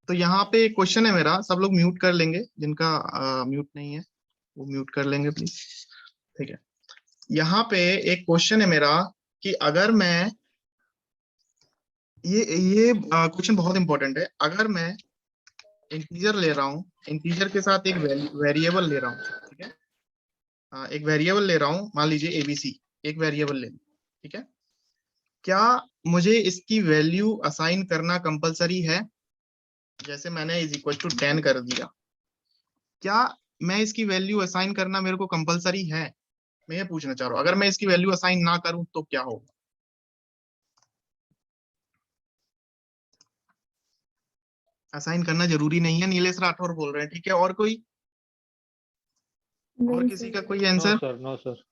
तो यहाँ पे क्वेश्चन है मेरा, सब लोग म्यूट कर लेंगे, जिनका म्यूट नहीं है वो म्यूट कर लेंगे प्लीज। ठीक है, यहाँ पे एक क्वेश्चन है मेरा कि अगर मैं ये क्वेश्चन बहुत इंपॉर्टेंट है। अगर मैं इंटीजर ले रहा हूँ, इंटीजर के साथ एक वेरिएबल ले रहा हूँ, ठीक है, एक वेरिएबल ले रहा हूँ, मान लीजिए एबीसी, एक वेरिएबल ले ली, ठीक है। क्या मुझे इसकी वैल्यू असाइन करना कंपलसरी है? जैसे मैंने इज इक्वल टू 10 कर दिया, क्या मैं इसकी वैल्यू असाइन करना मेरे को कंपलसरी है? मैं ये पूछना चाह रहा हूँ, अगर मैं इसकी वैल्यू असाइन ना करूं तो क्या होगा? असाइन करना जरूरी नहीं है, नीलेश राठौर बोल रहे हैं, ठीक है। और कोई, और नहीं किसी सर। का कोई no answer? Sir, no sir,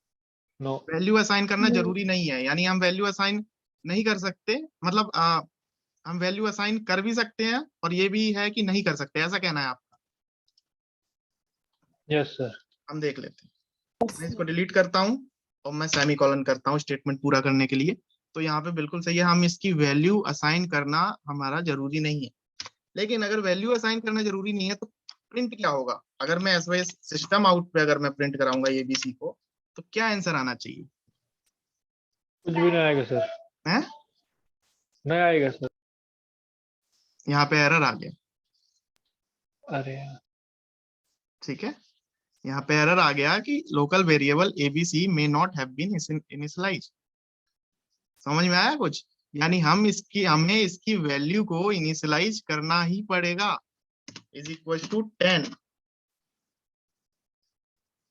no. Value assign करना नहीं। जरूरी नहीं है, यानी हम वैल्यू असाइन नहीं कर सकते, मतलब हम वैल्यू असाइन कर भी सकते हैं और ये भी है कि नहीं कर सकते, ऐसा कहना है आपका? Yes sir. हम देख लेते हैं। मैं इसको डिलीट करता हूं और मैं सेमी कॉलन करता हूं स्टेटमेंट पूरा करने के लिए। तो यहाँ पे बिल्कुल सही है, हम इसकी वैल्यू असाइन करना हमारा जरूरी नहीं है। लेकिन अगर वैल्यू असाइन करना जरूरी नहीं है तो प्रिंट क्या होगा? अगर मैं एस वाई सिस्टम आउट पे अगर मैं प्रिंट कराऊंगा एबीसी को, तो क्या आंसर आना चाहिए? कुछ भी नहीं आएगा सर, है, नहीं आएगा सर। यहाँ पे एरर आ गया, अरे यार। ठीक है। यहाँ पे एरर आ गया कि local variable ABC may not have been initialize. समझ में आया कुछ? यानी हमें इसकी वैल्यू को इनिशियलाइज करना ही पड़ेगा, इज इक्वल टू 10,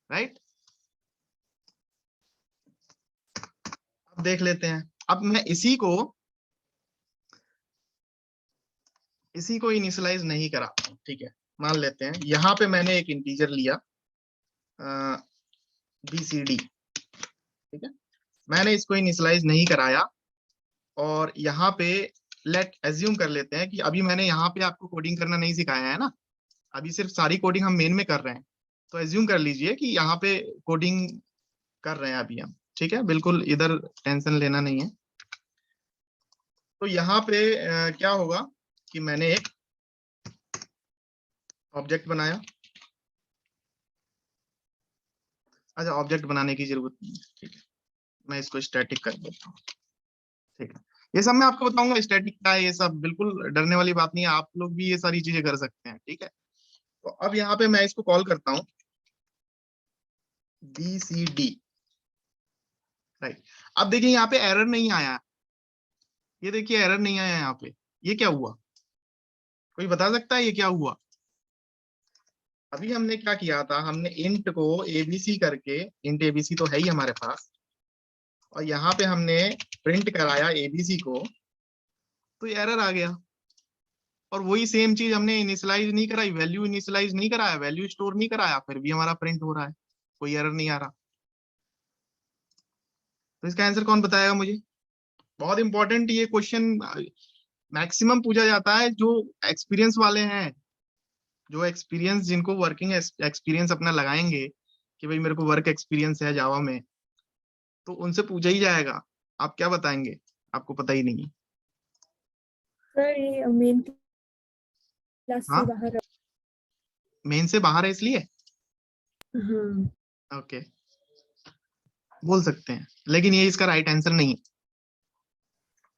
राइट। अब देख लेते हैं, अब मैं इसी को इनिशियलाइज नहीं करा, ठीक है। मान लेते हैं यहाँ पे मैंने एक इंटीजर लिया BCD, ठीक है, मैंने इसको इनिशियलाइज नहीं कराया, और यहाँ पे लेट एज्यूम कर लेते हैं कि अभी मैंने यहाँ पे आपको कोडिंग करना नहीं सिखाया है ना, अभी सिर्फ सारी कोडिंग हम मेन में कर रहे हैं। तो एज्यूम कर लीजिए कि यहाँ पे कोडिंग कर रहे हैं अभी हम, ठीक है, बिल्कुल इधर टेंशन लेना नहीं है। तो यहाँ पे क्या होगा कि मैंने एक ऑब्जेक्ट बनाया। अच्छा, ऑब्जेक्ट बनाने की जरूरत नहीं है, ठीक है, मैं इसको स्टैटिक कर देता हूँ, ठीक है। ये सब मैं आपको बताऊंगा स्टैटिक क्या है, ये सब बिल्कुल डरने वाली बात नहीं है, आप लोग भी ये सारी चीजें कर सकते हैं, ठीक है। तो अब यहाँ पे मैं इसको कॉल करता हूँ BCD, राइट। अब देखिए यहाँ पे एरर नहीं आया, ये देखिए एरर नहीं आया यहाँ पे, ये क्या हुआ? कोई बता सकता है ये क्या हुआ? अभी हमने क्या किया था, हमने इंट को एबीसी करके, इंट एबीसी तो है ही हमारे पास, और यहाँ पे हमने प्रिंट कराया एबीसी को, तो एरर आ गया। और वही सेम चीज हमने इनिशियलाइज नहीं कराई, वैल्यू इनिशियलाइज नहीं कराया, वैल्यू स्टोर नहीं कराया, फिर भी हमारा प्रिंट हो रहा है, कोई एरर नहीं आ रहा। तो इसका आंसर कौन बताएगा मुझे? बहुत इंपॉर्टेंट ये क्वेश्चन मैक्सिमम पूछा जाता है, जो एक्सपीरियंस वाले हैं, जो एक्सपीरियंस, जिनको वर्किंग एक्सपीरियंस अपना लगाएंगे कि भाई मेरे को वर्क एक्सपीरियंस है जावा में, तो उनसे पूछा ही जाएगा। आप क्या बताएंगे? आपको पता ही नहीं है। सर ये मेन क्लास से हाँ, बाहर। मेन से बाहर है इसलिए, हाँ। ओके, बोल सकते हैं, लेकिन ये इसका राइट आंसर नहीं है।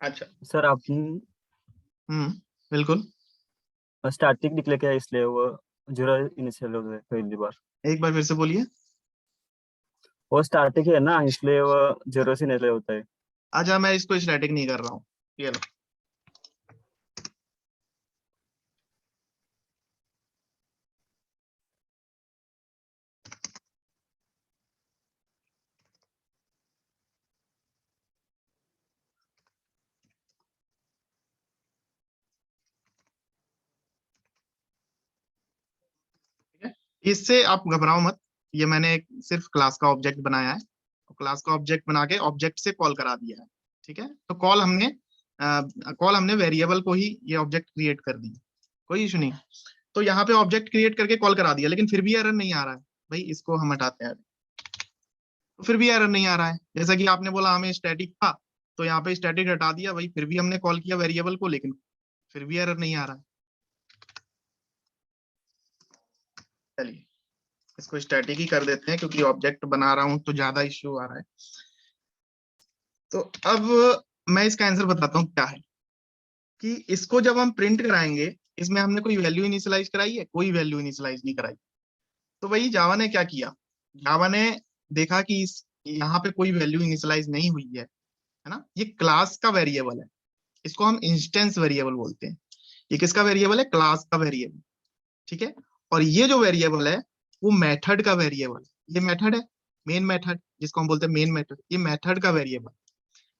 अच्छा, सर आप बिल्कुल। स्टैटिक निकले क्या, इसलिए वो जीरो इनिशियल हो गए पहली बार। एक बार फिर से बोलिए। वो स्टैटिक है ना, इसलिए वो जीरो से इनिशियल होता है। अच्छा, मैं इसको स्टैटिक नहीं कर रहा हूँ, ये लो। ठीक है, इससे आप घबराओ मत, ये मैंने एक सिर्फ क्लास का ऑब्जेक्ट बनाया है, और क्लास का ऑब्जेक्ट बना के ऑब्जेक्ट से कॉल करा दिया है, ठीक है। तो कॉल हमने वेरिएबल को ही ये ऑब्जेक्ट क्रिएट कर दी, कोई इशू नहीं। तो यहाँ पे ऑब्जेक्ट क्रिएट करके कॉल करा दिया, लेकिन फिर भी एरर नहीं आ रहा है। भाई इसको हम हटाते हैं, तो फिर भी एरर नहीं आ रहा है। जैसा कि आपने बोला हमें स्टैटिक था, तो यहाँ पे स्टैटिक हटा दिया, भाई फिर भी हमने कॉल किया वेरिएबल को, लेकिन फिर भी एरर नहीं आ रहा है। चलिए इसको स्टैटिक ही कर देते हैं क्योंकि ऑब्जेक्ट बना रहा हूं तो ज्यादा इश्यू आ रहा है। तो अब मैं इसका आंसर बताता हूँ क्या है कि इसको जब हम प्रिंट कराएंगे, इसमें हमने कोई वैल्यू इनिशियलाइज कराई है? कोई वैल्यू इनिशियलाइज नहीं कराई। तो वही जावा ने क्या किया, जावा ने देखा कि इस यहाँ पे कोई वैल्यू इनिशियलाइज नहीं हुई है ना, ये क्लास का वेरिएबल है, इसको हम इंस्टेंस वेरिएबल बोलते हैं। ये किसका वेरिएबल है? क्लास का वेरिएबल, ठीक है। और ये जो वेरिएबल है वो मेथड का वेरिएबल है। ये मेथड है, मेन मेथड, जिसको हम बोलते हैं मेन मेथड, ये मेथड का वेरिएबल,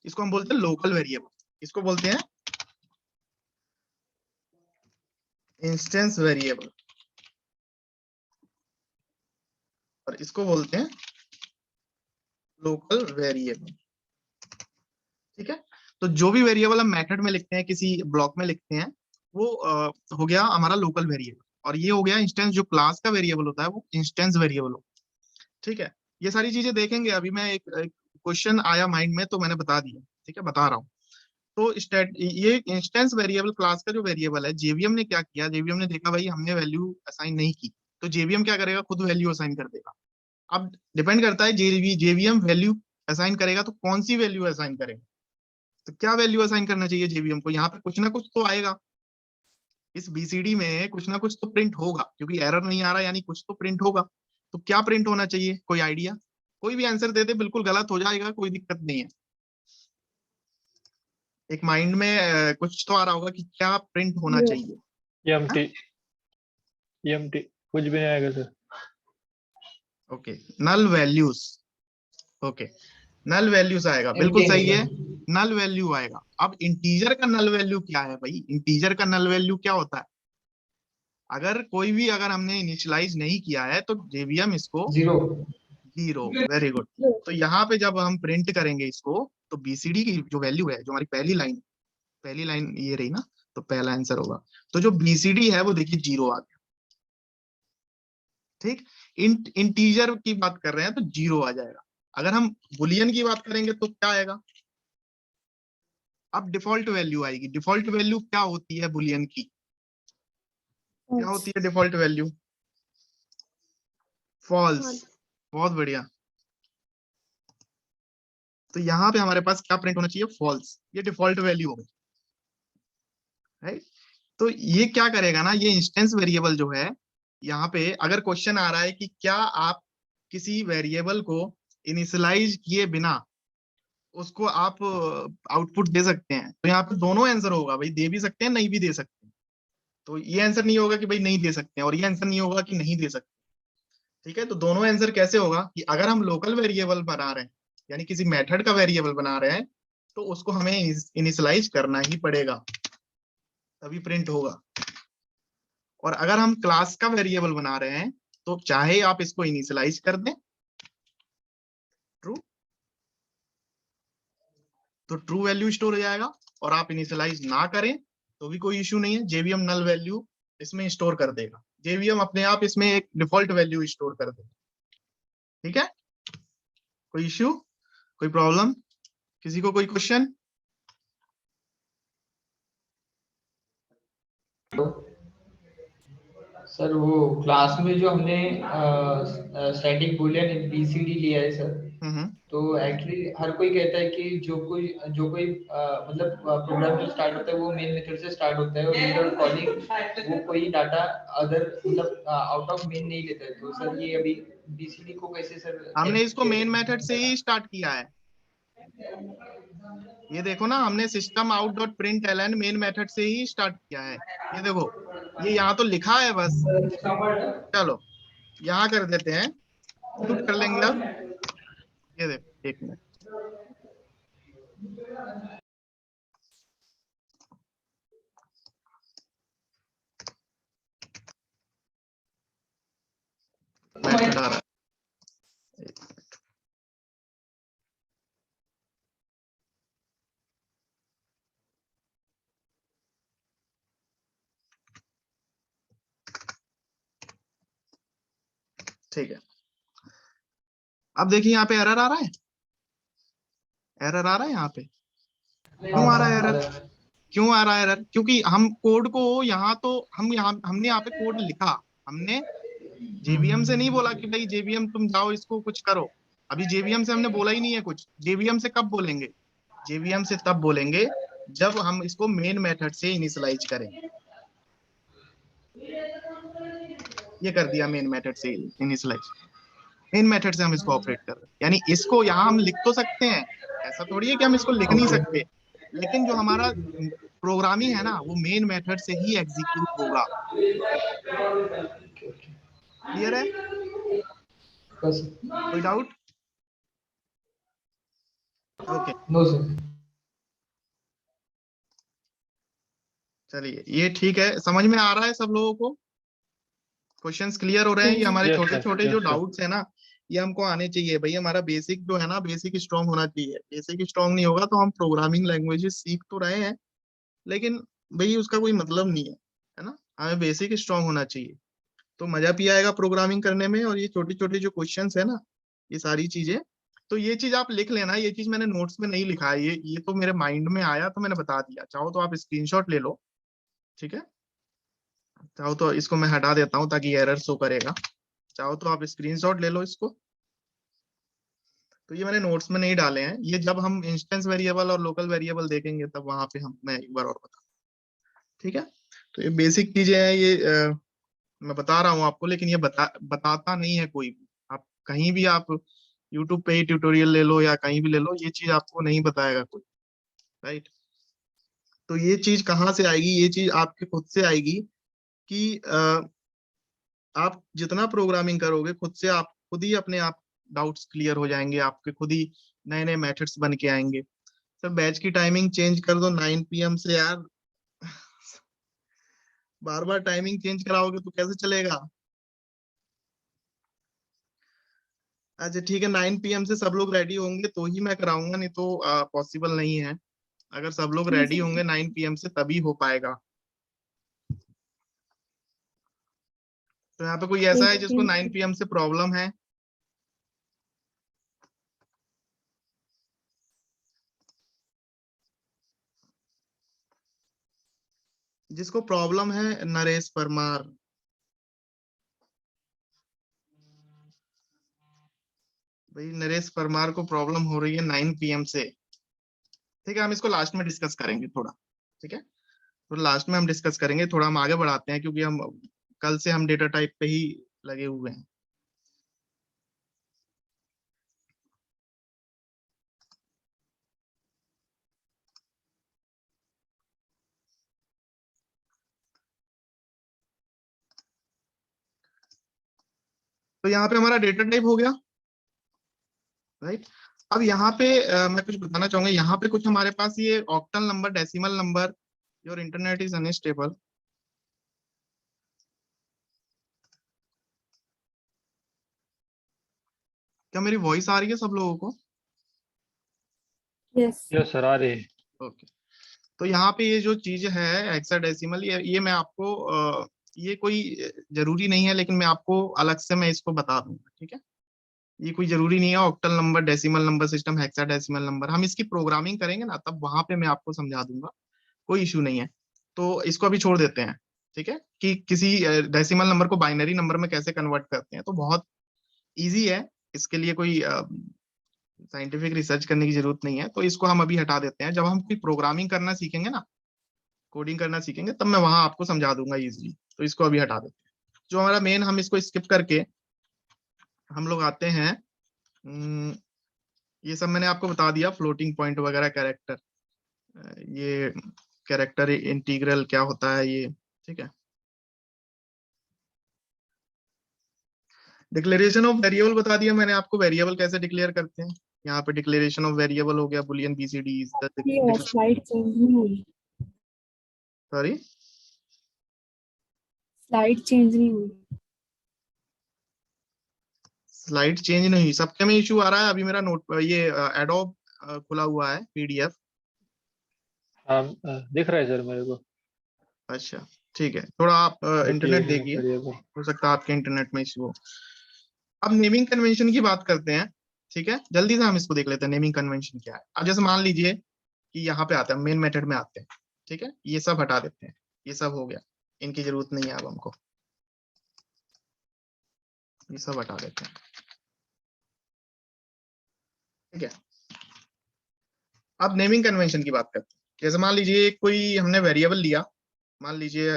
इसको हम बोलते हैं लोकल वेरिएबल, इसको बोलते हैं इंस्टेंस वेरिएबल, और इसको बोलते हैं लोकल वेरिएबल, ठीक है। तो जो भी वेरिएबल हम मेथड में लिखते हैं, किसी ब्लॉक में लिखते हैं, वो हो गया हमारा लोकल वेरिएबल। और ये हो गया इंस्टेंस, जो क्लास का वेरिएबल होता है वो इंस्टेंस वेरिएबल हो, ठीक है। ये सारी चीजें देखेंगे, अभी मैं एक क्वेश्चन आया माइंड में तो मैंने बता दिया, ठीक है, बता रहा हूँ। तो ये इंस्टेंस वेरिएबल क्लास का जो वेरिएबल है, जेवीएम ने क्या किया, जेवीएम ने देखा भाई हमने वैल्यू असाइन नहीं की, तो जेवीएम क्या करेगा, खुद वैल्यू असाइन कर देगा। अब डिपेंड करता है जेवीएम वैल्यू असाइन करेगा तो कौन सी वैल्यू असाइन करेगा। तो क्या वैल्यू असाइन करना चाहिए जेवीएम को, यहाँ पे कुछ ना कुछ तो आएगा, इस बीसीडी में कुछ ना कुछ तो प्रिंट होगा, क्योंकि एरर नहीं आ रहा यानी कुछ तो प्रिंट होगा। तो क्या प्रिंट होना चाहिए, कोई आइडिया? कोई भी आंसर दे दे, बिल्कुल गलत हो जाएगा, कोई दिक्कत नहीं है। एक माइंड में कुछ तो आ रहा होगा कि क्या प्रिंट होना Zero. चाहिए। एमटी एमटी कुछ भी नहीं आएगा sir. Okay, null values, okay, null values आएगा, बिल्कुल सही है, नल वैल्यू आएगा। अब इंटीजर का नल वैल्यू क्या है भाई, इंटीजर का नल वैल्यू क्या होता है? अगर कोई भी, अगर हमने इनिशियलाइज नहीं किया है तो जेवीएम इसको जीरो। Zero, very good. तो यहाँ पे जब हम प्रिंट करेंगे इसको, तो बीसीडी की जो वैल्यू है, जो हमारी पहली लाइन ये रही ना, तो पहला आंसर होगा। तो जो बीसीडी है वो देखिए जीरो आ गया, ठीक। इंटीजर की बात कर रहे हैं तो जीरो आ जाएगा। अगर हम बुलियन की बात करेंगे तो क्या आएगा? अब डिफॉल्ट वैल्यू आएगी। डिफॉल्ट वैल्यू क्या होती है बुलियन की, क्या होती है डिफॉल्ट वैल्यू? फॉल्स, बहुत बढ़िया। तो यहाँ पे हमारे पास क्या प्रिंट होना चाहिए? फॉल्स, ये डिफॉल्ट वैल्यू होगी, राइट। तो ये क्या करेगा ना, ये इंस्टेंस वेरिएबल जो है, यहाँ पे अगर क्वेश्चन आ रहा है कि क्या आप किसी वेरिएबल को इनिशियलाइज किए बिना उसको आप आउटपुट दे सकते हैं, तो यहाँ पे दोनों आंसर होगा भाई, दे भी सकते हैं नहीं भी दे सकते हैं। तो ये आंसर नहीं होगा कि भाई नहीं दे सकते हैं, और ये आंसर नहीं होगा कि नहीं दे सकते, ठीक है। तो दोनों आंसर कैसे होगा कि अगर हम लोकल वेरिएबल बना रहे हैं, यानी किसी मेथड का वेरिएबल बना रहे हैं, तो उसको हमें इनिशियलाइज करना ही पड़ेगा, तभी प्रिंट होगा। और अगर हम क्लास का वेरिएबल बना रहे हैं तो चाहे आप इसको इनिशियलाइज कर दें, ट्रू, तो ट्रू वैल्यू स्टोर हो जाएगा, और आप इनिशियलाइज ना करें तो भी कोई इश्यू नहीं है, जेवीएम नल वैल्यू इसमें स्टोर कर देगा, जेवीएम अपने आप इसमें एक डिफॉल्ट वैल्यू स्टोर कर देगा, ठीक है। कोई इश्यू, कोई प्रॉब्लम, किसी को कोई क्वेश्चन? सर वो क्लास में जो हमने स्टैटिक बुलियन बीसीडी लिया है सर, तो एक्चुअली हर कोई कहता है कि जो कोई मतलब प्रोग्राम जो स्टार्ट होता है वो मेन मेथड से स्टार्ट होता है, और रीड और कॉलिंग वो कोई डाटा अदर मतलब आउट ऑफ मेन नहीं लेता है। तो सर ये अभी बीसीडी को कैसे सर हमने इसको मेन मेथड से ही स्टार्ट किया है। ये देखो ना, हमने system out dot print ln main method से ही स्टार्ट किया है। ये देखो, ये यहाँ तो लिखा है बस, चलो यहाँ कर देते हैं, शूट कर लेंगे अब। ये देखो, एक मिनट, मेथड आ रहा है, ठीक है। अब देखिए यहाँ पे एरर आ रहा है, एरर आ रहा है यहाँ पे, क्यों आ रहा है एरर? क्यों आ रहा है एरर? क्योंकि हम कोड को यहाँ तो हमने यहाँ पे कोड लिखा, हमने जेवीएम से नहीं बोला कि भाई जेवीएम तुम जाओ इसको कुछ करो, अभी जेवीएम से हमने बोला ही नहीं है कुछ। जेवीएम से कब बोलेंगे? जेवीएम से तब बोलेंगे जब हम इसको मेन मेथड से इनिशियलाइज करेंगे। ये कर दिया मेन मेथड से इनिशियलाइज, मेन मेथड से हम इसको ऑपरेट कर रहे हैं, यानी इसको यहाँ हम लिख तो सकते हैं, ऐसा थोड़ी है कि हम इसको लिख नहीं ओके सकते, लेकिन जो हमारा प्रोग्रामिंग है ना वो मेन मेथड से ही एग्जीक्यूट होगा। क्लियर है? बस कोई डाउट? Okay no sir. चलिए ये ठीक है, समझ में आ रहा है सब लोगों को? क्वेश्चंस क्लियर हो रहे हैं? ये हमारे यस छोटे सर, छोटे जो यस सर। डाउट्स है ना, ये हमको आने चाहिए भाई। हमारा बेसिक जो है ना, बेसिक स्ट्रांग होना चाहिए। बेसिक स्ट्रांग नहीं होगा तो हम प्रोग्रामिंग लैंग्वेजेस सीख तो रहे हैं, लेकिन भाई उसका कोई मतलब नहीं है ना। हमें बेसिक स्ट्रांग होना चाहिए, तो मजा भी आएगा प्रोग्रामिंग करने में। और ये छोटी छोटी जो क्वेश्चंस है ना, ये सारी चीजें, तो ये चीज आप लिख लेना। ये चीज मैंने नोट्स में नहीं लिखा है, ये तो मेरे माइंड में आया तो मैंने बता दिया। चाहो तो आप स्क्रीनशॉट ले लो, ठीक है? चाहो तो इसको मैं हटा देता हूँ ताकि एरर शो करेगा। चाहो तो आप स्क्रीनशॉट ले लो इसको। तो ये मैंने नोट्स में नहीं डाले हैं, ये जब हम इंस्टेंस वेरिएबल और लोकल वेरिएबल देखेंगे तब वहां पे हम मैं एक बार और बता, ठीक है? तो ये बेसिक चीजें हैं, ये मैं बता रहा हूँ आपको, लेकिन ये बताता नहीं है कोई भी। आप कहीं भी आप यूट्यूब पे ही ट्यूटोरियल ले लो या कहीं भी ले लो, ये चीज आपको नहीं बताएगा कोई, राइट? तो ये चीज कहाँ से आएगी? ये चीज आपके खुद से आएगी कि आप जितना प्रोग्रामिंग करोगे खुद से, आप खुद ही अपने आप डाउट्स क्लियर हो जाएंगे, आपके खुद ही नए नए मेथड्स बन के आएंगे। सर बैच की टाइमिंग चेंज कर दो 9 PM से यार। बार बार टाइमिंग चेंज कराओगे तो कैसे चलेगा? अच्छा ठीक है, 9 PM से सब लोग रेडी होंगे तो ही मैं कराऊंगा, नहीं तो पॉसिबल नहीं है। अगर सब लोग जी रेडी सर। होंगे 9 PM से तभी हो पाएगा। तो यहाँ पे कोई ऐसा है जिसको 9 PM से प्रॉब्लम है? जिसको प्रॉब्लम है? नरेश परमार। भाई नरेश परमार को प्रॉब्लम हो रही है 9 PM से। ठीक है, हम इसको लास्ट में डिस्कस करेंगे थोड़ा, ठीक है? तो लास्ट में हम डिस्कस करेंगे, थोड़ा हम आगे बढ़ाते हैं क्योंकि हम कल से हम डेटा टाइप पे ही लगे हुए हैं। तो यहाँ पे हमारा डेटा टाइप हो गया, राइट? अब यहाँ पे मैं कुछ बताना चाहूंगा। यहाँ पे कुछ हमारे पास ये octal number, decimal number, your internet is unstable. क्या मेरी वॉइस आ रही है सब लोगों को? यस। यस सर, आ रही है। ओके। तो यहाँ पे ये जो चीज है हेक्साडेसिमल, ये मैं आपको ये कोई जरूरी नहीं है, लेकिन मैं आपको अलग से मैं इसको बता दूंगा, ठीक है? ये कोई जरूरी नहीं है। Octal number, decimal number system, hexadecimal number, हम इसकी प्रोग्रामिंग करेंगे ना तब वहां पे मैं आपको समझा दूंगा, कोई इशू नहीं है। तो इसको अभी छोड़ देते हैं, ठीक है? कि किसी डेसिमल नंबर को बाइनरी नंबर में कैसे कन्वर्ट करते हैं, तो बहुत इजी है। इसके लिए कोई साइंटिफिक रिसर्च करने की जरूरत नहीं है। तो इसको हम अभी हटा देते हैं। जब हम कोई प्रोग्रामिंग करना सीखेंगे ना, कोडिंग करना सीखेंगे, तब मैं वहां आपको समझा दूंगा इजीली। तो इसको अभी हटा देते हैं। जो हमारा मेन, हम इसको स्किप करके हम लोग आते हैं, ये सब मैंने आपको बता दिया, फ्लोटिंग पॉइंट वगैरह, कैरेक्टर, ये कैरेक्टर इंटीग्रल क्या होता है ये, ठीक है? डिक्लेरेशन ऑफ वेरिएबल बता दिया मैंने आपको, वेरिएबल कैसे डिक्लेयर करते हैं। यहाँ पे डिक्लेरेशन ऑफ वेरिएबल हो गया बुलियन बीसीडी। ये स्लाइड चेंज नहीं हुई। सॉरी, स्लाइड चेंज नहीं हुई। स्लाइड चेंज नहीं, सबके में इशू आ रहा है। अभी मेरा नोट ये एडोब खुला हुआ है, पीडीएफ। हाँ, दिख रहा है सर मेरे को। अच्छा ठीक है, थोड़ा आप इंटरनेट डिक्लेरेशन ऑफ देखिए, वेरिएबल। हो सकता है आपके इंटरनेट में इशू हो। अब नेमिंग कन्वेंशन की बात करते हैं, ठीक है? जल्दी से हम इसको देख लेते हैं, नेमिंग कन्वेंशन क्या है। अब जैसे मान लीजिए कि यहाँ पे आते हैं, मेन मेथड में आते हैं, ठीक है? ये सब हटा देते हैं, ये सब हो गया, इनकी जरूरत नहीं है अब हमको। ये सब हटा देते हैं, ठीक है। अब नेमिंग कन्वेंशन की बात करते हैं। जैसे मान लीजिए कोई हमने वेरिएबल लिया, मान लीजिए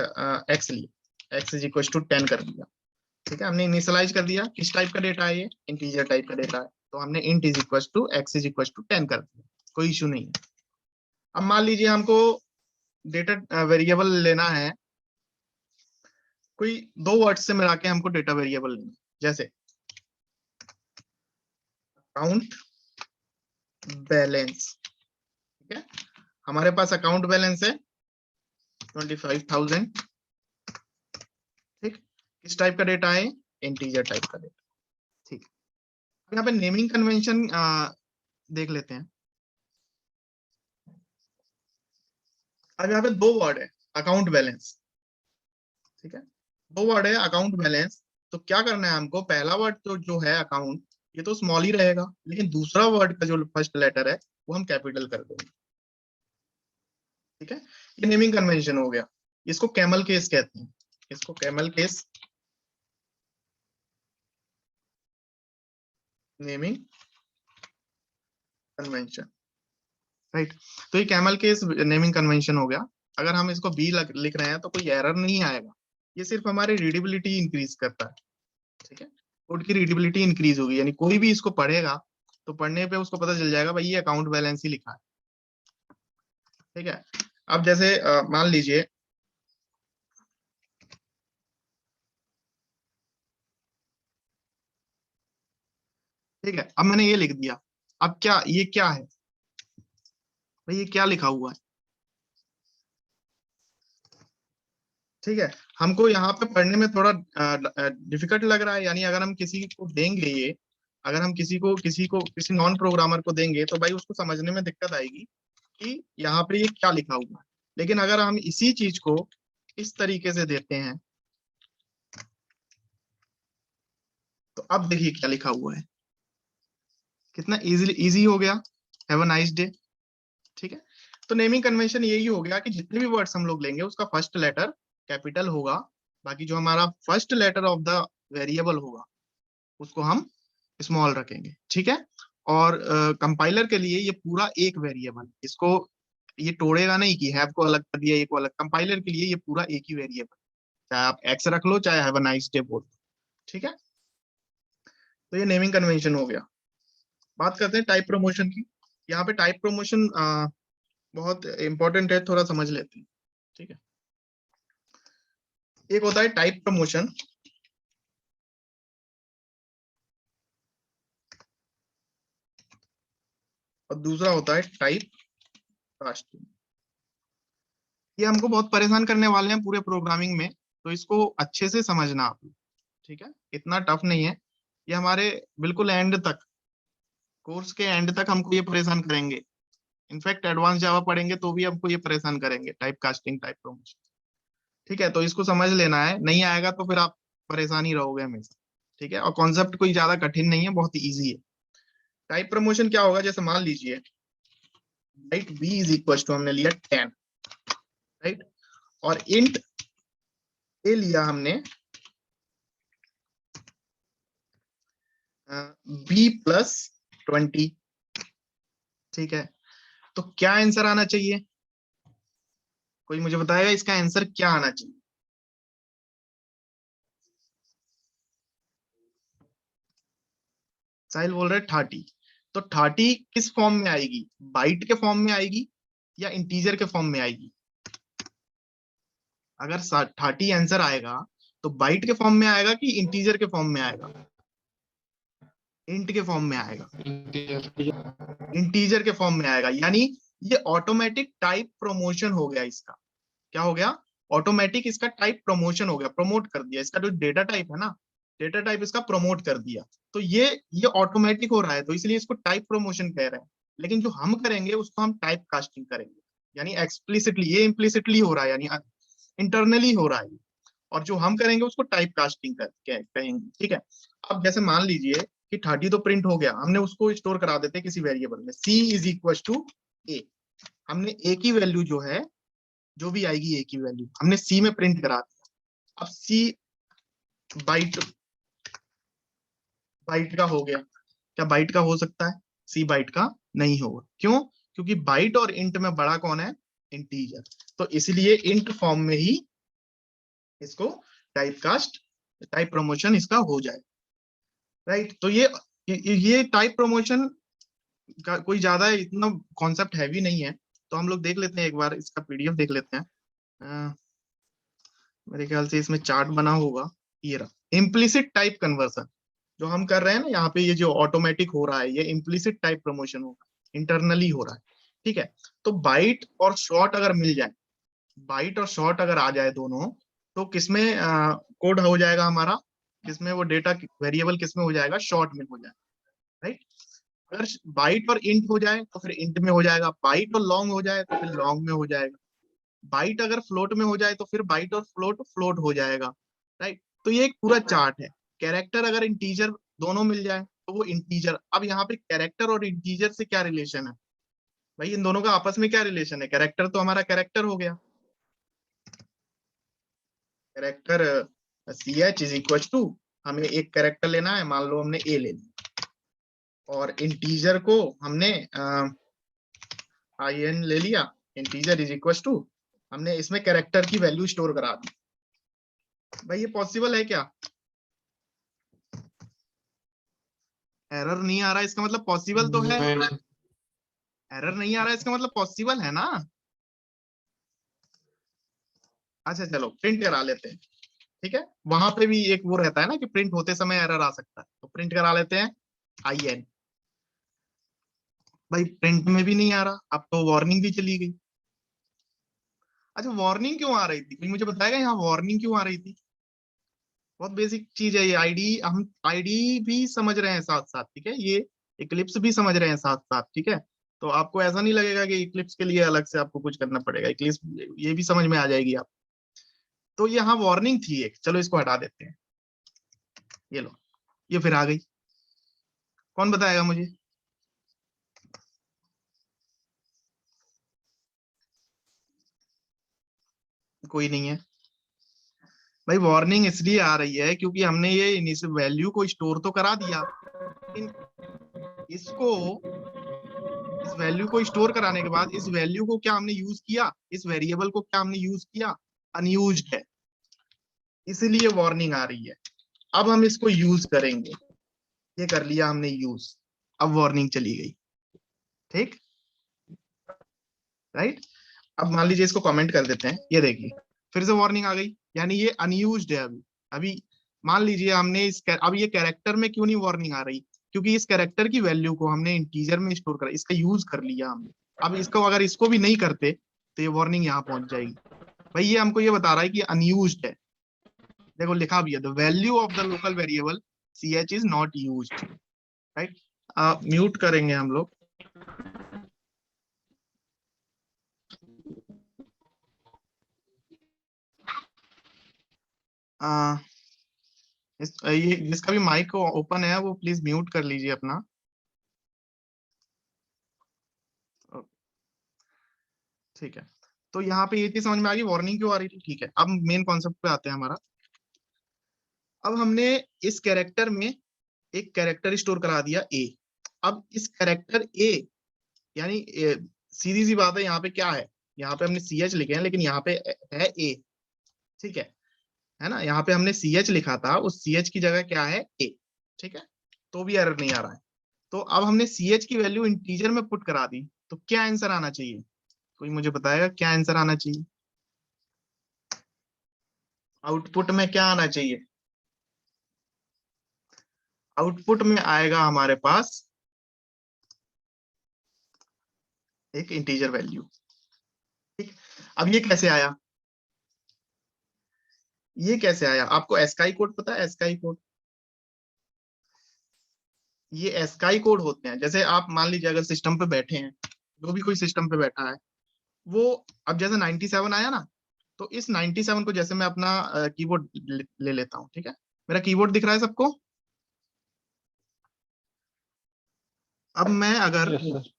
एक्स लिया, एक्स इज इक्वल टू 10 कर दिया, ठीक है। हमने इनिशियलाइज कर दिया, किस टाइप का डेटा है, ये इंटीजर टाइप का डेटा है, तो हमने int is equal to x is equal to 10 कर दिया, कोई इशू नहीं है। अब मान लीजिए हमको डेटा वेरिएबल लेना है, कोई 2 वर्ड से मिला के हमको डेटा वेरिएबल लेना है, जैसे अकाउंट बैलेंस, ठीक है। हमारे पास अकाउंट बैलेंस है 25,000, ठीक। किस टाइप का डेटा है, इंटीजर टाइप का डेटा, ठीक। यहाँ पे नेमिंग कन्वेंशन देख लेते हैं। अब यहाँ पे 2 वर्ड है, अकाउंट बैलेंस, ठीक है। 2 वर्ड है अकाउंट बैलेंस, तो क्या करना है हमको, पहला वर्ड तो जो है अकाउंट, ये तो स्मॉल ही रहेगा, लेकिन दूसरा वर्ड का जो फर्स्ट लेटर है वो हम कैपिटल कर देंगे, ठीक है। ये नेमिंग कन्वेंशन हो गया। इसको कैमल केस कहते हैं, इसको camel case naming convention, right. तो ये कैमल केस नेमिंग कन्वेंशन हो गया। अगर हम इसको बी लिख रहे हैं तो कोई एरर नहीं आएगा, ये सिर्फ हमारी रीडेबिलिटी इंक्रीज करता है, ठीक है। कोड की रीडेबिलिटी इंक्रीज होगी, यानी कोई भी इसको पढ़ेगा तो पढ़ने पे उसको पता चल जाएगा भाई ये अकाउंट बैलेंस ही लिखा है, ठीक है। अब जैसे मान लीजिए ठीक है, अब मैंने ये लिख दिया, अब क्या ये क्या है भाई, ये क्या लिखा हुआ है, ठीक है। हमको यहाँ पे पढ़ने में थोड़ा डिफिकल्ट लग रहा है, यानी अगर हम किसी को देंगे ये, अगर हम किसी नॉन प्रोग्रामर को देंगे तो भाई उसको समझने में दिक्कत आएगी कि यहाँ पे ये क्या लिखा हुआ है। लेकिन अगर हम इसी चीज को इस तरीके से देते हैं तो अब देखिए क्या लिखा हुआ है, कितना इजी हो गया। हैव अ नाइस डे, ठीक है। तो नेमिंग कन्वेंशन यही हो गया कि जितने भी वर्ड्स हम लोग लेंगे उसका फर्स्ट लेटर कैपिटल होगा, बाकी जो हमारा first letter of the variable होगा उसको हम स्मॉल रखेंगे, ठीक है। और कंपाइलर के लिए ये पूरा एक वेरिएबल, इसको ये तोड़ेगा नहीं कि हैव को अलग कर दिया, ये को अलग। कंपाइलर के लिए ये पूरा एक ही वेरिएबल, चाहे आप एक्स रख लो चाहे हैव अ नाइस डे बोल, ठीक है। तो ये नेमिंग कन्वेंशन हो गया। बात करते हैं टाइप प्रमोशन की। यहाँ पे टाइप प्रमोशन बहुत इंपॉर्टेंट है, थोड़ा समझ लेते हैं, ठीक है। एक होता है टाइप प्रमोशन, और दूसरा होता है टाइप कास्टिंग। ये हमको बहुत परेशान करने वाले हैं पूरे प्रोग्रामिंग में, तो इसको अच्छे से समझना आप, ठीक है। इतना टफ नहीं है, ये हमारे बिल्कुल एंड तक, कोर्स के एंड तक हमको ये परेशान करेंगे। इनफैक्ट एडवांस जावा पढ़ेंगे तो भी हमको ये परेशान करेंगे, टाइप कास्टिंग टाइप प्रमोशन, ठीक है। तो इसको समझ लेना है, नहीं आएगा तो फिर आप परेशान ही रहोगे हमेशा, ठीक है। और कॉन्सेप्ट कोई ज्यादा कठिन नहीं है, बहुत इजी है। टाइप प्रमोशन क्या होगा, जैसे मान लीजिए right b is equal to हमने लिया 10, राइट, और इंट ए लिया हमने b प्लस 20, ठीक है। तो क्या आंसर आना चाहिए, कोई मुझे बताएगा इसका आंसर क्या आना चाहिए। साहिल बोल रहे 30, तो 30 किस फॉर्म में आएगी, बाइट के फॉर्म में आएगी या इंटीजर के फॉर्म में आएगी। अगर 30 आंसर आएगा तो बाइट के फॉर्म में आएगा कि इंटीजर के फॉर्म में आएगा, इंट के फॉर्म में आएगा, इंटीजर के फॉर्म में आएगा। यानी ये ऑटोमेटिक टाइप प्रमोशन हो गया इसका, क्या हो गया, ऑटोमेटिक इसका टाइप प्रमोशन हो गया, प्रमोट कर दिया इसका जो डेटा टाइप है ना, डेटा टाइप इसका प्रमोट कर दिया। तो ये ऑटोमेटिक हो रहा है, तो इसलिए इसको टाइप प्रमोशन कह रहे हैं। लेकिन जो हम करेंगे उसको हम टाइप कास्टिंग करेंगे, यानी एक्सप्लिसिटली, ये इम्प्लिसिटली हो रहा है, यानी इंटरनली हो रहा है, और जो हम करेंगे उसको टाइप कास्टिंग कहेंगे, ठीक है। अब जैसे मान लीजिए कि 30 तो प्रिंट हो गया, हमने उसको स्टोर करा देते किसी वेरिएबल में, c is equal to a, हमने a की वैल्यू जो है, जो भी आएगी a की वैल्यू हमने c में प्रिंट करा दिया। अब c बाइट बाइट का हो गया, क्या बाइट का हो सकता है? सी बाइट का नहीं होगा। क्यों? क्योंकि बाइट और इंट में बड़ा कौन है? इंटीजर। तो इसलिए इंट फॉर्म में ही इसको टाइपकास्ट, टाइप प्रमोशन इसका हो जाए, राइट। तो ये टाइप प्रमोशन का कोई ज्यादा इतना कॉन्सेप्ट हैवी नहीं है, तो हम लोग देख लेते हैं, एक बार इसका पीडीएफ देख लेते हैं। मेरे ख्याल से इसमें चार्ट बना होगा, ये रहा। इम्प्लिसिट टाइप कन्वर्सन जो हम कर रहे हैं ना यहाँ पे, ये जो ऑटोमेटिक हो रहा है, ये इम्प्लिसिट टाइप प्रमोशन होगा, इंटरनली हो रहा है, ठीक है। तो बाइट और शॉर्ट अगर मिल जाए, बाइट और शॉर्ट अगर आ जाए दोनों, तो किसमें कोड हो जाएगा हमारा, किसमें वो डेटा वेरिएबल किसमें हो जाएगा? शॉर्ट में हो जाएगा, राइट। अगर बाइट और इंट हो जाए तो फिर इंट में हो जाएगा, बाइट और लॉन्ग हो जाए तो फिर लॉन्ग में हो जाएगा, बाइट अगर फ्लोट में हो जाए तो फिर बाइट और फ्लोट फ्लोट हो जाएगा, राइट। तो ये एक पूरा चार्ट है। कैरेक्टर अगर इंटीजर दोनों मिल जाए तो वो इंटीजर। अब यहाँ पे कैरेक्टर और इंटीजर से क्या रिलेशन है भाई? इन दोनों का आपस में क्या रिलेशन है? कैरेक्टर तो हमारा कैरेक्टर हो गया, character C H is equal to, हमें एक कैरेक्टर लेना है, मान लो हमने ए ले लिया, और इंटीजर को हमने आई एन ले लिया, इंटीजर इज इक्वल टू, हमने इसमें कैरेक्टर की वैल्यू स्टोर करा दी। भाई ये पॉसिबल है क्या? एरर नहीं आ रहा, इसका मतलब पॉसिबल तो है। एरर नहीं आ रहा है इसका मतलब पॉसिबल है ना। अच्छा चलो प्रिंट करा लेते हैं, ठीक है। वहां पे भी एक वो रहता है ना कि प्रिंट होते समय एरर आ सकता है, तो प्रिंट करा लेते हैं आई एन। भाई प्रिंट में भी नहीं आ रहा, अब तो वार्निंग भी चली गई। अच्छा वार्निंग क्यों आ रही थी? कोई मुझे बताएगा यहाँ वार्निंग क्यों आ रही थी? बहुत बेसिक चीज है ये। आईडी, हम आईडी भी समझ रहे हैं साथ साथ, ठीक है, ये इक्लिप्स भी समझ रहे हैं साथ साथ, ठीक है। तो आपको ऐसा नहीं लगेगा कि इक्लिप्स के लिए अलग से आपको कुछ करना पड़ेगा, इक्लिप्स ये भी समझ में आ जाएगी आप। तो यहाँ वार्निंग थी एक, चलो इसको हटा देते हैं। ये लो, ये फिर आ गई। कौन बताएगा मुझे? कोई नहीं है भाई। वार्निंग इसलिए आ रही है क्योंकि हमने ये इनिशियल वैल्यू को स्टोर तो करा दिया, लेकिन इसको, इस वैल्यू को स्टोर कराने के बाद इस वैल्यू को क्या हमने यूज किया? इस वेरिएबल को क्या हमने यूज किया? अनयूज्ड है, इसलिए वार्निंग आ रही है। अब हम इसको यूज करेंगे, ये कर लिया हमने यूज, अब वार्निंग चली गई, ठीक, राइट। अब मान लीजिए इसको कमेंट कर देते हैं, ये देखिए फिर से वार्निंग आ गई, यानी ये अनयूज्ड है अभी। अभी मान लीजिए हमने अब ये कैरेक्टर में क्यों नहीं वार्निंग आ रही? क्योंकि इस कैरेक्टर की वैल्यू को हमने इंटीजर में स्टोर करा, इसका यूज कर लिया हमने। अब इसको अगर इसको भी नहीं करते तो ये वार्निंग यहाँ पहुंच जाएगी। भाई ये हमको ये बता रहा है कि अनयूज्ड है। देखो लिखा भी है, the value of the local variable C H is not used, right. Mute करेंगे हम लोग। ये जिसका भी माइक ओपन है वो प्लीज म्यूट कर लीजिए अपना। ठीक है, तो यहाँ पे ये चीज समझ में आ गई वार्निंग क्यों आ रही थी, ठीक है। अब मेन कॉन्सेप्ट पे आते हैं हमारा। अब हमने इस कैरेक्टर में एक कैरेक्टर स्टोर करा दिया ए। अब इस कैरेक्टर ए, यानी सीधी सी बात है, यहाँ पे क्या है? यहाँ पे हमने सी एच लिखे हैं, लेकिन यहाँ पे है ए, ठीक है ना। यहाँ पे हमने सी एच लिखा था, उस सी एच की जगह क्या है? ए, ठीक है। तो भी एरर नहीं आ रहा है। तो अब हमने सी एच की वैल्यू इंटीजर में पुट करा दी, तो क्या आंसर आना चाहिए? कोई मुझे बताएगा क्या आंसर आना चाहिए? आउटपुट में क्या आना चाहिए? आउटपुट में आएगा हमारे पास एक इंटीजर वैल्यू, ठीक। अब ये कैसे आया? ये कैसे आया? आपको एस्काई कोड पता है? एस्काई कोड, ये एस्काई कोड होते हैं। जैसे आप मान लीजिए अगर सिस्टम पे बैठे हैं, जो भी कोई सिस्टम पे बैठा है, वो अब जैसे 97 आया ना, तो इस 97 को जैसे मैं अपना कीबोर्ड ले लेता हूँ, ठीक है। मेरा कीबोर्ड दिख रहा है सबको? अब मैं अगर यस सर।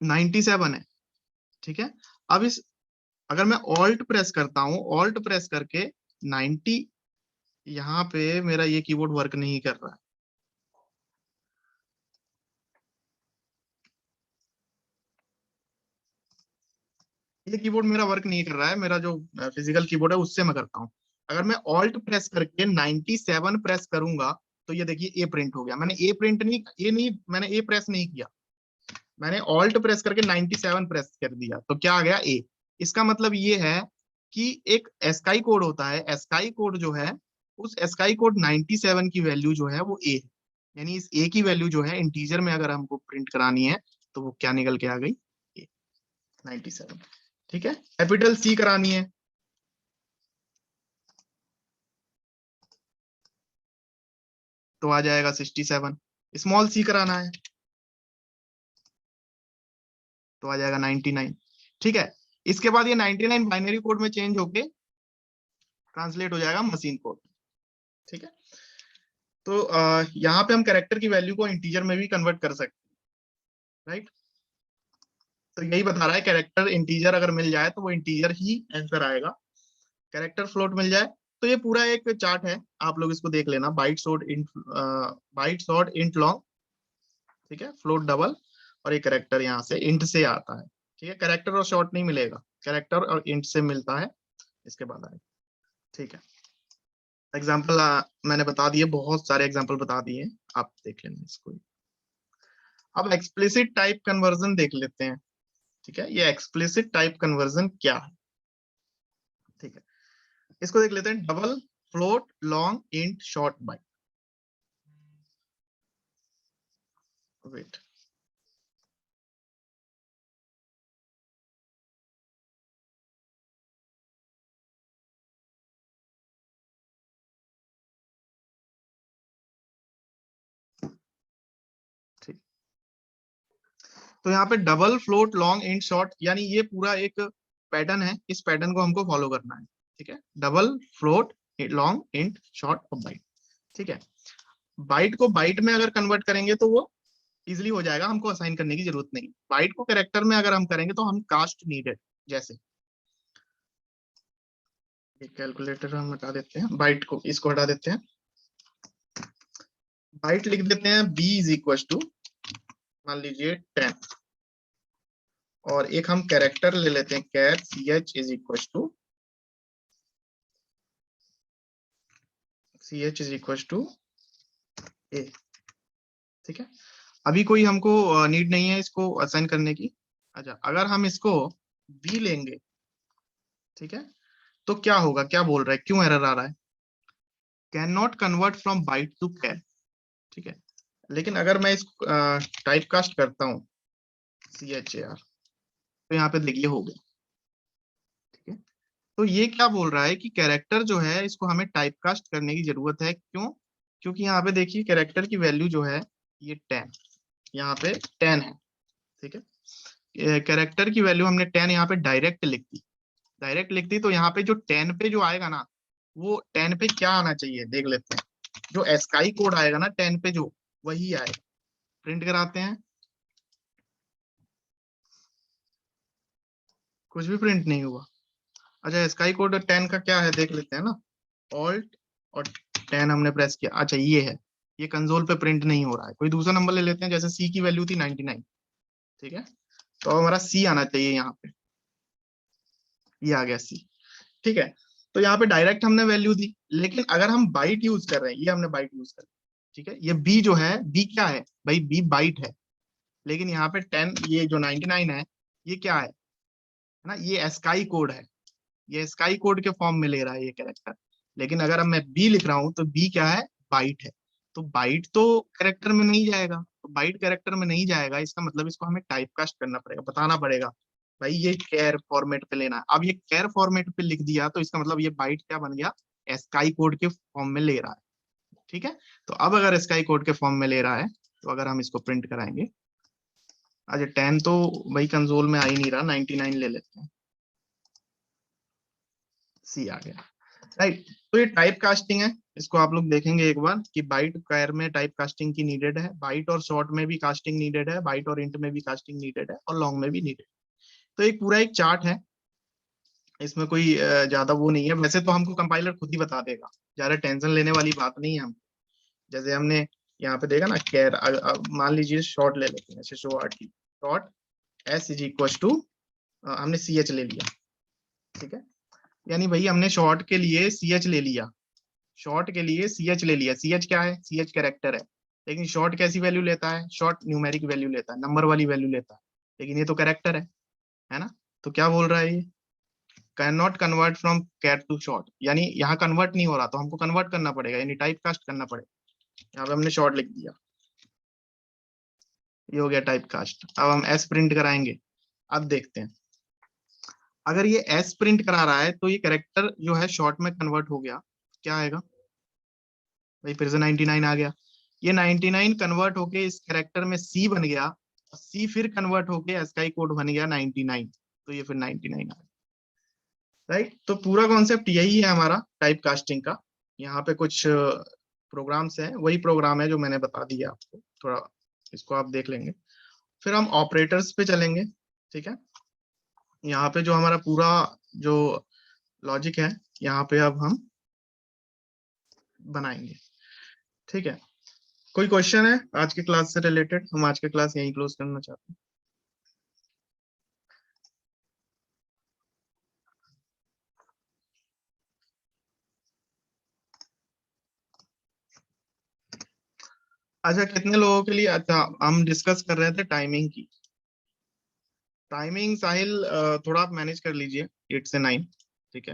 97 है, ठीक है। अब इस, अगर मैं ऑल्ट प्रेस करता हूँ, ऑल्ट प्रेस करके 90, यहाँ पे मेरा ये कीबोर्ड वर्क नहीं कर रहा है, ये कीबोर्ड मेरा वर्क नहीं कर रहा है, मेरा जो फिजिकल कीबोर्ड है उससे मैं करता हूँ। अगर मैं ऑल्ट प्रेस करके 97 प्रेस करूंगा तो ये देखिए ए प्रिंट हो गया। मैंने ए प्रिंट नहीं, ये नहीं, मैंने ए प्रेस नहीं किया, मैंने ऑल्ट प्रेस करके 97 प्रेस कर दिया तो क्या आ गया ए। इसका मतलब ये है कि एक एस्काई कोड होता है, एस्काई कोड जो है उस एस्काई कोड 97 की वैल्यू जो है वो ए है, यानी इस ए की वैल्यू जो है इंटीजर में अगर हमको प्रिंट करानी है तो वो क्या निकल के आ गई, ए 97। ठीक है, कैपिटल सी करानी है तो आ जाएगा 67, स्मॉल सी कराना है तो आ जाएगा 99। ठीक है, इसके बाद ये 99 बाइनरी कोड में चेंज होके ट्रांसलेट हो जाएगा मशीन कोड। ठीक है, तो यहाँ पे हम कैरेक्टर की वैल्यू को इंटीजर में भी कन्वर्ट कर सकते हैं, राइट। तो यही बता रहा है, कैरेक्टर इंटीजर अगर मिल जाए तो वो इंटीजर ही आंसर आएगा, कैरेक्टर फ्लोट मिल जाए तो ये पूरा एक चार्ट है, आप लोग इसको देख लेना, बाइट शॉर्ट इंट लॉन्ग, ठीक है, फ्लोट डबल, और ये कैरेक्टर यहाँ से इंट से आता है। ठीक है, कैरेक्टर और शॉर्ट नहीं मिलेगा, कैरेक्टर और इंट से मिलता है, इसके बाद आएगा। ठीक है, एग्जाम्पल मैंने बता दिए, बहुत सारे एग्जाम्पल बता दिए, आप देख लेना इसको। अब एक्सप्लिसिट टाइप कन्वर्जन देख लेते हैं। ठीक है, ये एक्सप्लिसिट टाइप कन्वर्जन क्या है। ठीक है, इसको देख लेते हैं, double, float, long, int, short, byte. Wait, ठीक, तो यहाँ पे double, float, long, int, short, यानी ये पूरा एक पैटर्न है, इस पैटर्न को हमको फॉलो करना है। ठीक है, double, float, long, int, short और बाइट। ठीक है, बाइट को बाइट में अगर कन्वर्ट करेंगे तो वो इजिली हो जाएगा, हमको असाइन करने की जरूरत नहीं। बाइट को कैरेक्टर में अगर हम करेंगे तो हम कास्ट नीडेड, जैसे कैलकुलेटर हम हटा देते हैं, बाइट को इसको हटा देते हैं, बाइट लिख देते हैं b इज इक्वल टू मान लीजिए 10, और एक हम कैरेक्टर ले लेते हैं, char ch is equal to a। ठीक है, अभी कोई हमको नीड नहीं है इसको असाइन करने की। अच्छा, अगर हम इसको b लेंगे, ठीक है, तो क्या होगा, क्या बोल रहा है, क्यों एरर आ रहा है, can not convert from byte to char. ठीक है, लेकिन अगर मैं इसको टाइप कास्ट करता हूँ CHAR तो यहाँ पे देखिए हो गया। ठीक है, तो ये क्या बोल रहा है कि कैरेक्टर जो है इसको हमें टाइप कास्ट करने की जरूरत है, क्यों, क्योंकि यहाँ पे देखिए कैरेक्टर की वैल्यू जो है ये 10, यहाँ पे 10 है। ठीक है, कैरेक्टर की वैल्यू हमने 10 यहाँ पे डायरेक्ट लिख दी, तो यहाँ पे जो 10 पे जो आएगा ना, वो 10 पे क्या आना चाहिए देख लेते हैं, जो एस्काई कोड आएगा ना 10 पे जो, वही आएगा। प्रिंट कराते हैं, कुछ भी प्रिंट नहीं हुआ। अच्छा, स्काई कोड 10 का क्या है देख लेते हैं ना, ऑल्ट और 10 हमने प्रेस किया, अच्छा ये है, ये कंसोल पे प्रिंट नहीं हो रहा है। कोई दूसरा नंबर ले लेते हैं, जैसे सी की वैल्यू थी 99। ठीक है, तो हमारा सी आना चाहिए यहाँ पे, ये आ गया सी। ठीक है, तो यहाँ पे डायरेक्ट हमने वैल्यू दी, लेकिन अगर हम बाइट यूज कर रहे हैं, ये हमने बाइट यूज कर, ठीक है, ये बी जो है, बी क्या है भाई, बी बाइट है, लेकिन यहाँ पे 10, ये जो 99 है ये क्या है ना, ये एस्काई कोड है, ये स्काई कोड के फॉर्म में ले रहा है ये कैरेक्टर। लेकिन अगर अब मैं बी लिख रहा हूं तो बी क्या है, बाइट है, तो बाइट तो कैरेक्टर में नहीं जाएगा, तो बाइट कैरेक्टर में नहीं जाएगा, इसका मतलब इसको हमें टाइप कास्ट करना पड़ेगा, बताना पड़ेगा भाई ये कैर फॉर्मेट पे लेना है। अब ये कैर फॉर्मेट पे लिख दिया तो इसका मतलब ये बाइट क्या बन गया, स्काई कोड के फॉर्म में ले रहा है। ठीक है, तो अब अगर स्काई कोड के फॉर्म में ले रहा है तो अगर हम इसको प्रिंट कराएंगे, अच्छा 10 तो भाई कंसोल में आ ही नहीं रहा, 99 ले लेते हैं, सी आ गया, राइट। तो ये टाइप कास्टिंग है, इसको आप लोग देखेंगे एक बार कि बाइट कैर में टाइप कास्टिंग की नीडेड है, बाइट और शॉर्ट में भी कास्टिंग नीडेड है, बाइट और इंट में भी कास्टिंग नीडेड है, और लॉन्ग में भी नीडेड। तो एक पूरा एक चार्ट है, इसमें कोई ज्यादा वो नहीं है, वैसे तो हमको कंपाइलर खुद ही बता देगा, ज्यादा टेंशन लेने वाली बात नहीं है। हम जैसे हमने यहाँ पे देखा ना कैर, मान लीजिए शॉर्ट ले लेते हैं, short S is equal to हमने CH ले लिया, ठीक है, यानी भाई हमने शॉर्ट के लिए CH ले लिया, शॉर्ट के लिए CH ले लिया। CH क्या है? CH कैरेक्टर है, लेकिन शॉर्ट कैसी वैल्यू लेता है? शॉर्ट न्यूमेरिक वैल्यू लेता है, नंबर वाली वैल्यू लेता है, लेकिन ये तो कैरेक्टर है ना? तो क्या बोल रहा है ये? कैन नॉट कन्वर्ट फ्रॉम कैट टू शॉर्ट, यानी यहाँ कन्वर्ट नहीं हो रहा, तो हमको कन्वर्ट करना पड़ेगा, यानी टाइप कास्ट करना पड़ेगा। यहाँ पे हमने शॉर्ट लिख दिया, ये हो गया टाइप कास्ट। अब हम एस प्रिंट कराएंगे। अब देखते हैं, अगर ये एस प्रिंट करा रहा है तो ये कैरेक्टर जो है शॉर्ट में कन्वर्ट हो गया, क्या आएगा भाई? फिर से 99 आ गया। ये 99 कन्वर्ट होके इस कैरेक्टर में C बन गया, C फिर कन्वर्ट होके एसकाई कोड बन गया 99, तो ये फिर 99 आ गया, राइट? तो पूरा कॉन्सेप्ट यही है हमारा टाइप कास्टिंग का। यहाँ पे कुछ प्रोग्राम्स हैं, वही प्रोग्राम है जो मैंने बता दिया आपको, थोड़ा इसको आप देख लेंगे। फिर हम ऑपरेटर्स पे चलेंगे, ठीक है। यहाँ पे जो हमारा पूरा जो लॉजिक है, यहाँ पे अब हम बनाएंगे, ठीक है। कोई क्वेश्चन है आज की क्लास से रिलेटेड? हम आज की क्लास यहीं क्लोज करना चाहते हैं। अच्छा, कितने लोगों के लिए? अच्छा, हम डिस्कस कर रहे थे टाइमिंग की। टाइमिंग साहिल थोड़ा आप मैनेज कर लीजिए 8 से 9, ठीक है।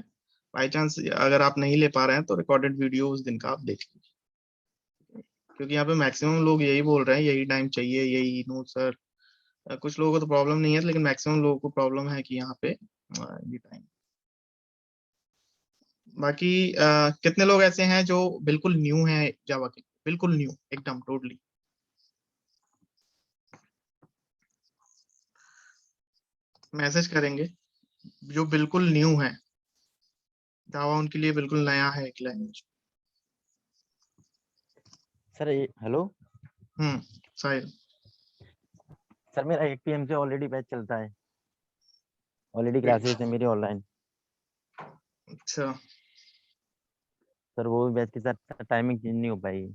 बाई चांस अगर आप नहीं ले पा रहे हैं तो रिकॉर्डेड वीडियो उस दिन का आप देख लीजिए, क्योंकि यहाँ पे मैक्सिमम लोग यही बोल रहे हैं, यही टाइम चाहिए, यही नो सर। कुछ लोगों को तो प्रॉब्लम नहीं है, लेकिन मैक्सिमम लोगों को प्रॉब्लम है कि यहाँ पे ये टाइम। बाकी कितने लोग ऐसे हैं जो बिल्कुल न्यू हैं जावा के? बिल्कुल न्यू, एकदम टोटली। मैसेज करेंगे जो बिल्कुल न्यू है जावा, उनके लिए बिल्कुल नया है एक लैंग्वेज। सर हेलो साहिल। सर, मेरा 8 PM से ऑलरेडी बैच चलता है, ऑलरेडी क्लासेस है मेरी ऑनलाइन। अच्छा। सर वो बैच के साथ टाइमिंग चेंज नहीं हो पाएगी।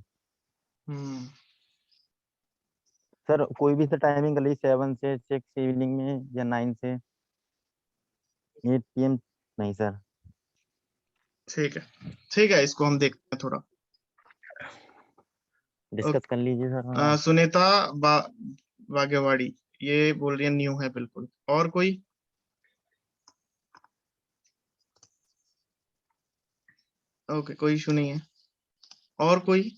सर कोई भी सर टाइमिंग कर लीजिए, 7 से 6 इवनिंग में या 9 से 8 PM नहीं सर। ठीक है, ठीक है, इसको हम देखते हैं थोड़ा, डिस्कस कर लीजिए सर। सुनीता बागेवाड़ी ये बोल रही है न्यू है बिल्कुल। और कोई? ओके, कोई इशू नहीं है। और कोई?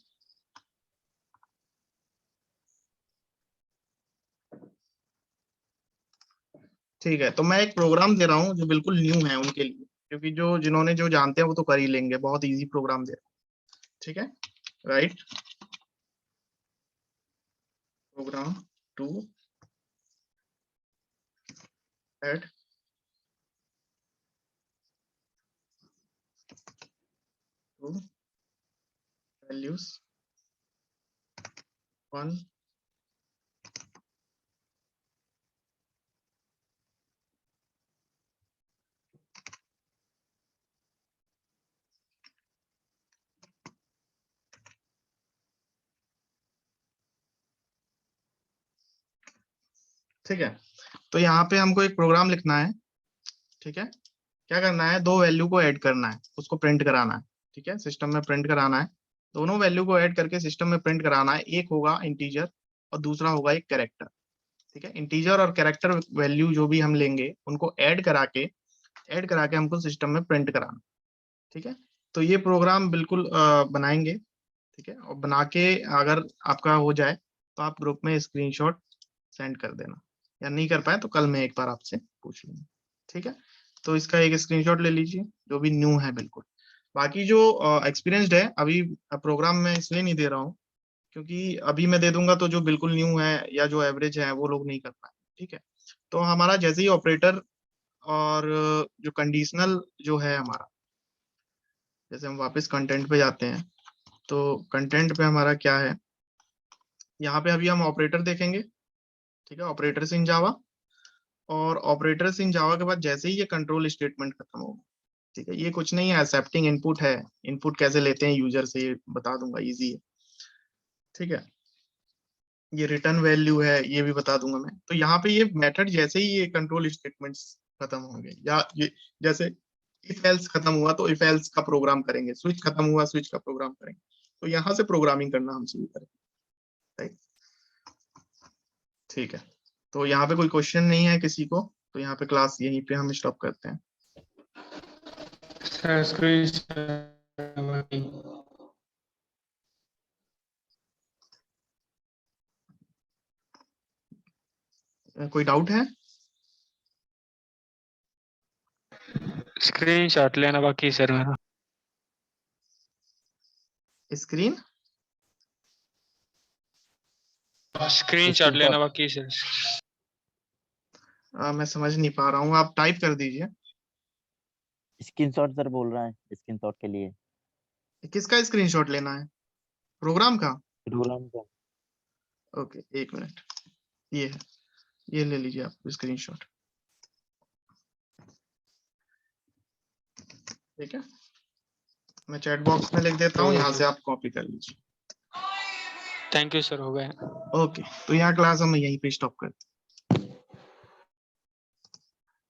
ठीक है, तो मैं एक प्रोग्राम दे रहा हूँ जो बिल्कुल न्यू है उनके लिए, क्योंकि जो जिन्होंने जो जानते हैं वो तो कर ही लेंगे, बहुत इजी प्रोग्राम दे रहा हूँ, ठीक है। Right, program to add two values 1 ठीक है। तो यहाँ पे हमको एक प्रोग्राम लिखना है, ठीक है। क्या करना है? दो वैल्यू को ऐड करना है, उसको प्रिंट कराना है, ठीक है। सिस्टम में प्रिंट कराना है, दोनों वैल्यू को ऐड करके सिस्टम में प्रिंट कराना है। एक होगा इंटीजर और दूसरा होगा एक कैरेक्टर, ठीक है। इंटीजर और कैरेक्टर वैल्यू जो भी हम लेंगे उनको ऐड करा के हमको सिस्टम में प्रिंट कराना, ठीक है। तो ये प्रोग्राम बिल्कुल बनाएंगे, ठीक है। और बना के अगर आपका हो जाए तो आप ग्रुप में स्क्रीनशॉट सेंड कर देना, या नहीं कर पाए तो कल मैं एक बार आपसे पूछ लूंगा, ठीक है। तो इसका एक स्क्रीनशॉट ले लीजिए जो भी न्यू है बिल्कुल। बाकी जो एक्सपीरियंस्ड है, अभी प्रोग्राम मैं इसलिए नहीं दे रहा हूँ क्योंकि अभी मैं दे दूंगा तो जो बिल्कुल न्यू है या जो एवरेज है वो लोग नहीं कर पाए, ठीक है। तो हमारा जैसे ही ऑपरेटर और जो कंडीशनल जो है हमारा, जैसे हम वापस कंटेंट पे जाते हैं तो कंटेंट पे हमारा क्या है, यहाँ पे अभी हम ऑपरेटर देखेंगे, ठीक है। ऑपरेटर्स इन जावा, और ऑपरेटर्स इन जावा के बाद जैसे ही ये कंट्रोल स्टेटमेंट खत्म होगा, ठीक है। ये कुछ नहीं है, एक्सेप्टिंग इनपुट है, इनपुट कैसे लेते हैं यूजर से ये बता दूंगा, इजी है, ठीक है। ये रिटर्न वैल्यू है, ये भी बता दूंगा मैं। तो यहाँ पे ये मेथड जैसे ही ये कंट्रोल स्टेटमेंट्स खत्म हो गए, या ये जैसे इफ एल्स खत्म हुआ तो इफ एल्स का प्रोग्राम करेंगे, स्विच खत्म हुआ स्विच का प्रोग्राम करेंगे। तो यहाँ से प्रोग्रामिंग करना हम शुरू करेंगे, राइट। ठीक है, तो यहाँ पे कोई क्वेश्चन नहीं है किसी को, तो यहाँ पे क्लास यहीं पे हम स्टॉप करते हैं। सर स्क्रीन कोई डाउट है? स्क्रीनशॉट लेना बाकी सर मेरा। स्क्रीन स्क्रीनशॉट लेना बाकी सर। मैं समझ नहीं पा रहा हूँ, आप टाइप कर दीजिए। स्क्रीनशॉट सर बोल रहा है, स्क्रीनशॉट के लिए। किसका स्क्रीनशॉट लेना है? प्रोग्राम का? प्रोग्राम का। ओके, एक मिनट, ये है, ये ले लीजिए आप स्क्रीनशॉट। ठीक है, मैं चैट बॉक्स में लिख देता हूँ, यहाँ से आप कॉपी कर लीजिए। थैंक यू सर, हो गया। ओके, तो यहाँ क्लास हम यहीं पे स्टॉप करते हैं।